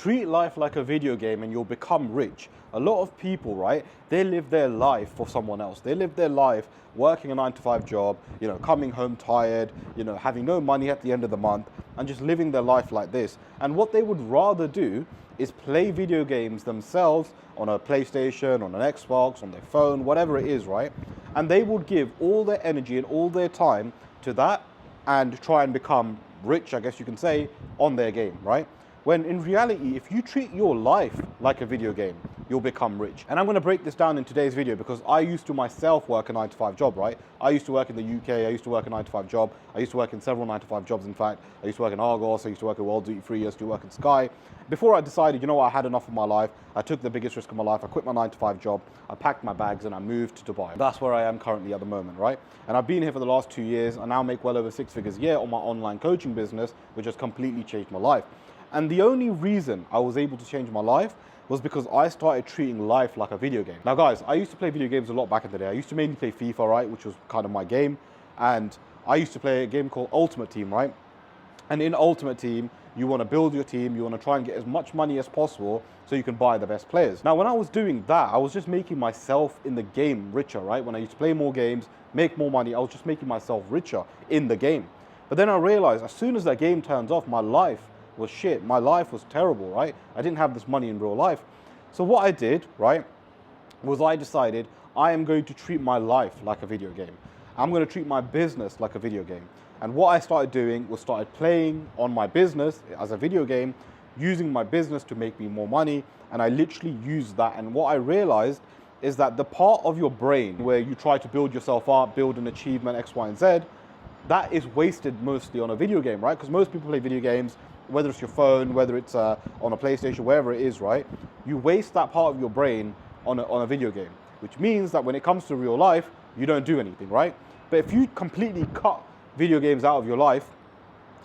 Treat life like a video game and you'll become rich. A lot of people, right, they live their life for someone else. They live their life working a 9-to-5 job, coming home tired, having no money at the end of the month and just living their life like this. And what they would rather do is play video games themselves on a PlayStation, on an Xbox, on their phone, whatever it is, right? And they would give all their energy and all their time to that and try and become rich, I guess you can say, on their game, right? When in reality, if you treat your life like a video game, you'll become rich. And I'm going to break this down in today's video because I used to myself work a 9-to-5 job, right? I used to work in the UK, I used to work a 9-to-5 job. I used to work in several 9-to-5 jobs, in fact. I used to work in Argos, I used to work at World Duty Free, I used to work in Sky. Before I decided, I had enough of my life, I took the biggest risk of my life, I quit my 9-to-5 job, I packed my bags and I moved to Dubai. That's where I am currently at the moment, right? And I've been here for the last 2 years. I now make well over 6 figures a year on my online coaching business, which has completely changed my life. And the only reason I was able to change my life was because I started treating life like a video game. Now guys, I used to play video games a lot back in the day. I used to mainly play FIFA, right, which was kind of my game. And I used to play a game called Ultimate Team, right? And in Ultimate Team, you want to build your team, you want to try and get as much money as possible so you can buy the best players. Now, when I was doing that, I was just making myself in the game richer, right? When I used to play more games, make more money, I was just making myself richer in the game. But then I realized as soon as that game turns off, my life was shit. My life was terrible, right? I didn't have this money in real life. So what I did, right, was I decided I am going to treat my life like a video game. I'm going to treat my business like a video game. And what I started doing was started playing on my business as a video game, using my business to make me more money. And I literally used that. And what I realized is that the part of your brain where you try to build yourself up, build an achievement, X, Y, and Z, that is wasted mostly on a video game, right? Because most people play video games, whether it's your phone, whether it's on a PlayStation, wherever it is, right? You waste that part of your brain on a video game, which means that when it comes to real life, you don't do anything, right? But if you completely cut video games out of your life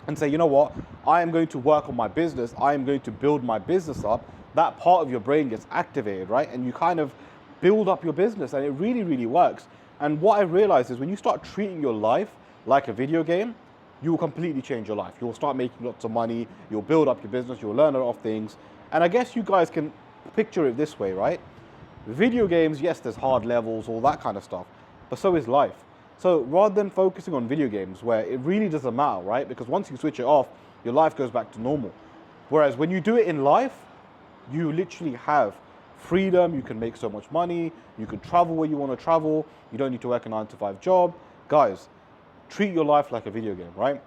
and say, you know what, I am going to work on my business, I am going to build my business up, that part of your brain gets activated, right? And you kind of build up your business and it really, really works. And what I realized is when you start treating your life like a video game, you will completely change your life. You'll start making lots of money, you'll build up your business, you'll learn a lot of things. And I guess you guys can picture it this way, right? Video games, yes, there's hard levels, all that kind of stuff, but so is life. So rather than focusing on video games where it really doesn't matter, right? Because once you switch it off, your life goes back to normal. Whereas when you do it in life, you literally have freedom, you can make so much money, you can travel where you want to travel, you don't need to work a 9-to-5 job. Guys, treat your life like a video game, right?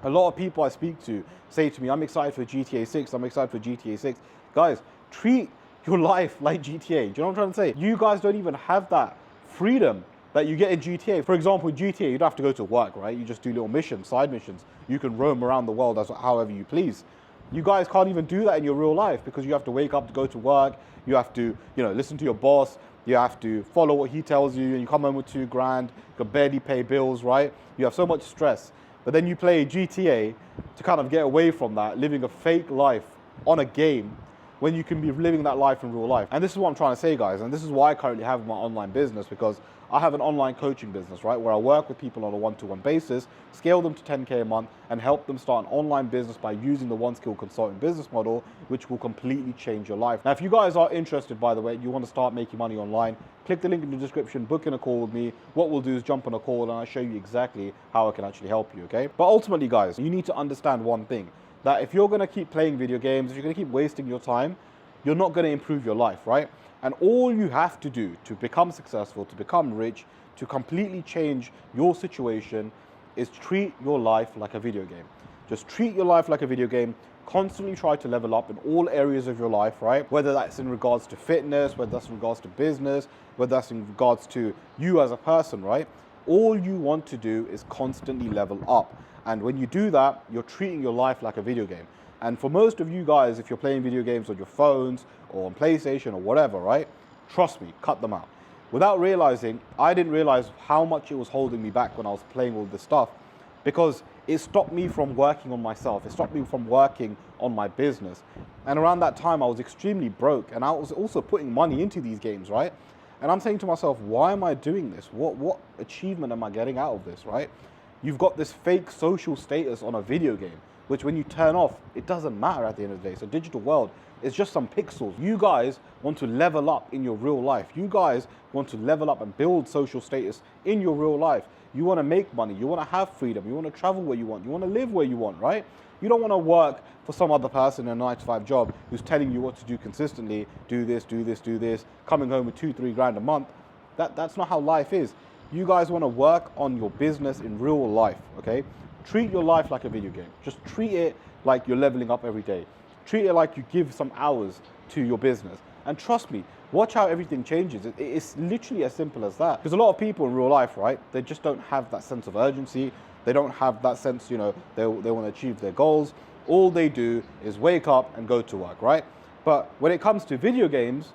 A lot of people I speak to say to me, I'm excited for GTA 6, I'm excited for GTA 6. Guys, treat your life like GTA. Do you know what I'm trying to say? You guys don't even have that freedom that you get in GTA. For example, in GTA, you don't have to go to work, right? You just do little missions, side missions. You can roam around the world as however you please. You guys can't even do that in your real life because you have to wake up to go to work. You have to, listen to your boss. You have to follow what he tells you, and you come home with $2,000, you can barely pay bills, right? You have so much stress. But then you play GTA to kind of get away from that, living a fake life on a game when you can be living that life in real life. And this is what I'm trying to say, guys. And this is why I currently have my online business, because I have an online coaching business, right? Where I work with people on a one-to-one basis, scale them to 10K a month, and help them start an online business by using the One Skill Consulting business model, which will completely change your life. Now, if you guys are interested, by the way, you want to start making money online, click the link in the description, book in a call with me. What we'll do is jump on a call and I'll show you exactly how I can actually help you, okay? But ultimately, guys, you need to understand one thing, that if you're going to keep playing video games, if you're going to keep wasting your time, you're not going to improve your life, right? And all you have to do to become successful, to become rich, to completely change your situation is treat your life like a video game. Just treat your life like a video game. Constantly try to level up in all areas of your life, right? Whether that's in regards to fitness, whether that's in regards to business, whether that's in regards to you as a person, right? All you want to do is constantly level up. And when you do that, you're treating your life like a video game. And for most of you guys, if you're playing video games on your phones or on PlayStation or whatever, right? Trust me, cut them out. Without realizing, I didn't realize how much it was holding me back when I was playing all this stuff, because it stopped me from working on myself. It stopped me from working on my business. And around that time, I was extremely broke. And I was also putting money into these games, right? And I'm saying to myself, why am I doing this? What achievement am I getting out of this, right? You've got this fake social status on a video game. which when you turn off, it doesn't matter at the end of the day. So digital world is just some pixels. You guys want to level up in your real life. You guys want to level up and build social status in your real life. You want to make money. You want to have freedom. You want to travel where you want. You want to live where you want, right? You don't want to work for some other person in a 9-to-5 job who's telling you what to do consistently. Do this, do this, do this. Coming home with 2-3 grand a month. That's not how life is. You guys want to work on your business in real life, okay? Treat your life like a video game. Just treat it like you're leveling up every day. Treat it like you give some hours to your business. And trust me, watch how everything changes. It's literally as simple as that. Because a lot of people in real life, right, they just don't have that sense of urgency. They don't have that sense, you know, they want to achieve their goals. All they do is wake up and go to work, right? But when it comes to video games,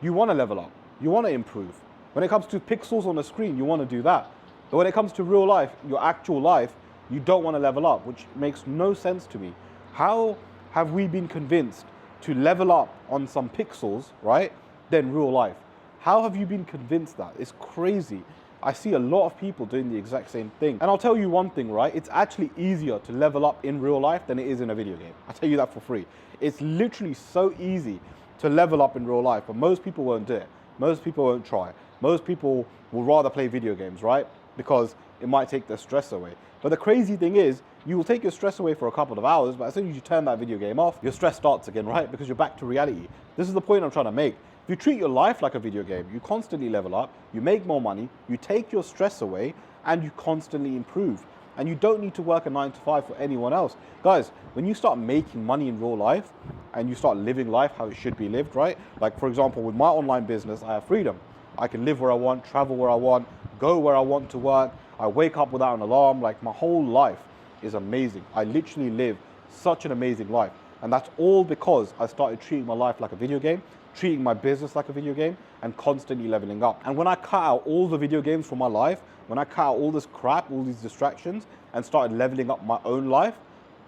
you want to level up. You want to improve. When it comes to pixels on the screen, you want to do that. But when it comes to real life, your actual life, you don't want to level up, which makes no sense to me. How have we been convinced to level up on some pixels, right, than real life? How have you been convinced that? It's crazy. I see a lot of people doing the exact same thing. And I'll tell you one thing, right? It's actually easier to level up in real life than it is in a video game. I'll tell you that for free. It's literally so easy to level up in real life, but most people won't do it. Most people won't try. Most people will rather play video games, right? Because it might take their stress away. But the crazy thing is, you will take your stress away for a couple of hours, but as soon as you turn that video game off, your stress starts again, right? Because you're back to reality. This is the point I'm trying to make. If you treat your life like a video game, you constantly level up, you make more money, you take your stress away, and you constantly improve. And you don't need to work a 9-to-5 for anyone else. Guys, when you start making money in real life, and you start living life how it should be lived, right? Like, for example, with my online business, I have freedom. I can live where I want, travel where I want, go where I want to work. I wake up without an alarm. Like, my whole life is amazing. I literally live such an amazing life. And that's all because I started treating my life like a video game, treating my business like a video game, and constantly leveling up. And when I cut out all the video games from my life, when I cut out all this crap, all these distractions, and started leveling up my own life,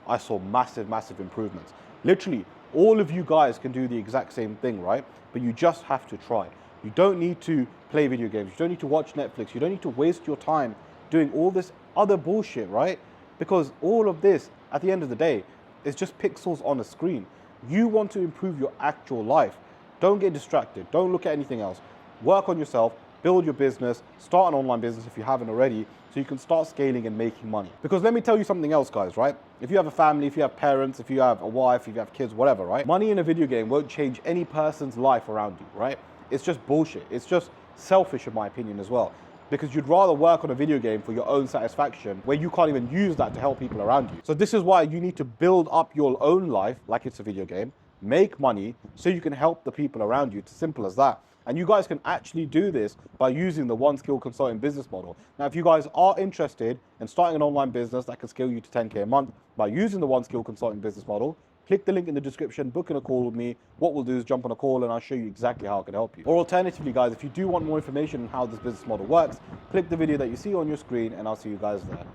I saw massive, massive improvements. Literally, all of you guys can do the exact same thing, right? But you just have to try. You don't need to play video games. You don't need to watch Netflix. You don't need to waste your time doing all this other bullshit, right? Because all of this, at the end of the day, is just pixels on a screen. You want to improve your actual life. Don't get distracted. Don't look at anything else. Work on yourself, build your business, start an online business if you haven't already, so you can start scaling and making money. Because let me tell you something else, guys, right? If you have a family, if you have parents, if you have a wife, if you have kids, whatever, right? Money in a video game won't change any person's life around you, right? It's just bullshit. It's just selfish, in my opinion, as well. Because you'd rather work on a video game for your own satisfaction where you can't even use that to help people around you. So this is why you need to build up your own life like it's a video game, make money so you can help the people around you. It's simple as that. And you guys can actually do this by using the One Skill Consulting business model. Now, if you guys are interested in starting an online business that can scale you to 10K a month by using the One Skill Consulting business model, click the link in the description, book in a call with me. What we'll do is jump on a call and I'll show you exactly how I can help you. Or alternatively, guys, if you do want more information on how this business model works, click the video that you see on your screen and I'll see you guys there.